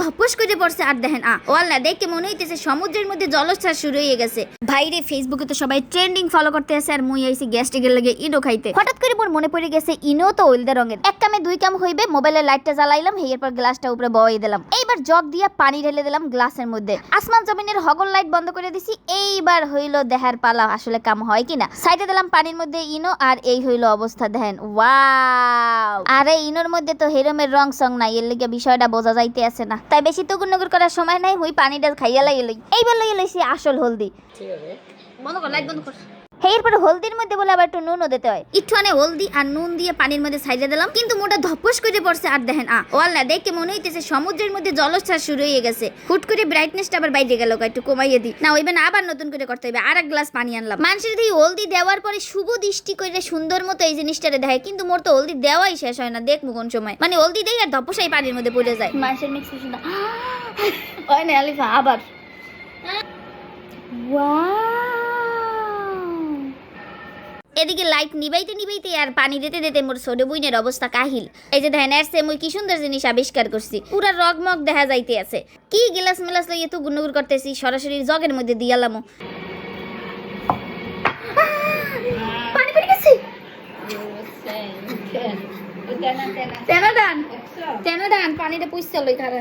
ধপস করে পড়ছে আর দেখেন ওয়াল্লা দেখে মনে হইতেছে সমুদ্রের মধ্যে জলোচ্ছ্বাস শুরু হয়ে গেছে। ভাইরে ফেসবুকে তো সবাই ট্রেন্ডিং ফলো করতে আছে আর মুই আইছি গ্যাস্ট্রিকের লাগে ইনো খাইতে। হঠাৎ করে মোর মনে পড়ে গেছে ইনো তো হলদে রঙের। এক কামে দুই কাম হইবে, মোবাইলের লাইটটা জ্বালাইলাম, এরপর গ্লাসটা উপরে বয়ে দিলাম। এইবার জগ দিয়া পানি ঢেলে দিলাম গ্লাসের মধ্যে। আসমান জমিনের হগল লাইট বন্ধ করে দিছি। এইবার হইল দেহার পালা আসলে কাম হয় কিনা। সাইডে দিলাম পানির মধ্যে ইনো আর এই হইল অবস্থা দেখেন। ওয়াও! আরে ইনোর মধ্যে তো হেরমের রং সং নাই, এর লিগে বিষয়টা বোঝা যাইতে আছে না। তাই বেশি তুগুনগুর করার সময় নাই, মুই পানিটা খাইয়া লাইলই। এইবার লইছি আসল হলদি। ঠিক আছে, বন্ধ কর, লাইট বন্ধ কর। এরপরে হলদির মধ্যে বলে আবার একটু নুনও দিতে হয়। একটুখানি হলদি আর নুন দিয়ে পানির মধ্যে ছাইড়ে দিলাম, কিন্তু মোটা ধপস করে পড়ছে আর দেখেন ওয়াল্লা দেখে মনে হইতেছে সমুদ্রের মধ্যে জলোচ্ছ্বাস শুরু হয়ে গেছে। হুট করে ব্রাইটনেসটা আবার বাইরে গেল, একটু কমাইয়ে দিই না হইবে না, আবার নতুন করে করতে হবে। আর এক গ্লাস পানি আনলাম। মানুষের দিয়ে হলদি দেওয়ার পরে শুভ দৃষ্টি করে সুন্দর মতো এই জিনিসটারে দেয়, কিন্তু মোর তো হলদি দেওয়াই শেষ হয় না। দেখবো কোন সময় মানে হলদি দেই আর ধপসাই পানির মধ্যে পড়ে যায়। মানুষের মিক্স কিছু না হয় না আলিফা আবার। এদিকে লাইট নিবাইতে নিবাইতে আর পানি দিতে দিতে মোর ছোট বইনের অবস্থা কাহিল। এই যে দেখেন এসে মুই কি সুন্দর জিনিস আবিষ্কার করছি, পুরা রগমগ দেখা যাইতে আছে। কি গিলাস মিলাস লইয়ে তো গুনগুর করতেছি, সরাসরি জগের মধ্যে দিয়ালাম। পানি পড়ে গেছে। তেনা দান পানিটা পুইছে লই খারা।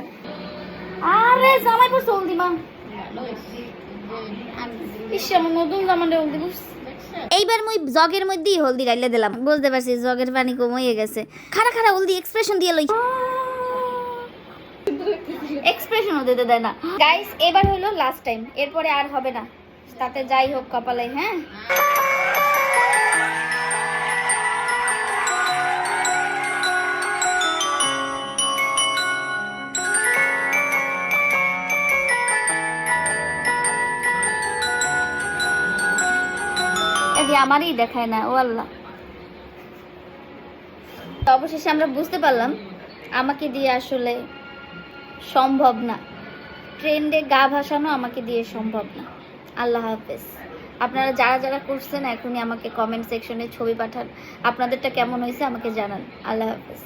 আরে জামাই পড়ছে হলদি মা। ইস আমার নতুন জামাটা হলদি পড়ছে। এইবার মুই জগের মধ্যেই হলদি ঢাইলে দিলাম। বুঝতে পারছি জগের পানি কমে গেছে। খারা খারা হলদি এক্সপ্রেশন দিয়ে লই। এক্সপ্রেশনও দিতে দেয় না। গাইস এবার হলো লাস্ট টাইম, এরপরে আর হবে না। তাতে যাই হোক কপালে। হ্যাঁ আমারই দেখায় না ও আল্লাহ। অবশেষে আমরা বুঝতে পারলাম আমাকে দিয়ে আসলে সম্ভব না, ট্রেন্ডে গা ভাসানো আমাকে দিয়ে সম্ভব না। আল্লাহ হাফেজ। আপনারা যারা যারা করছেন এখনই আমাকে কমেন্ট সেকশনে ছবি পাঠান, আপনাদেরটা কেমন হয়েছে আমাকে জানান। আল্লাহ হাফেজ।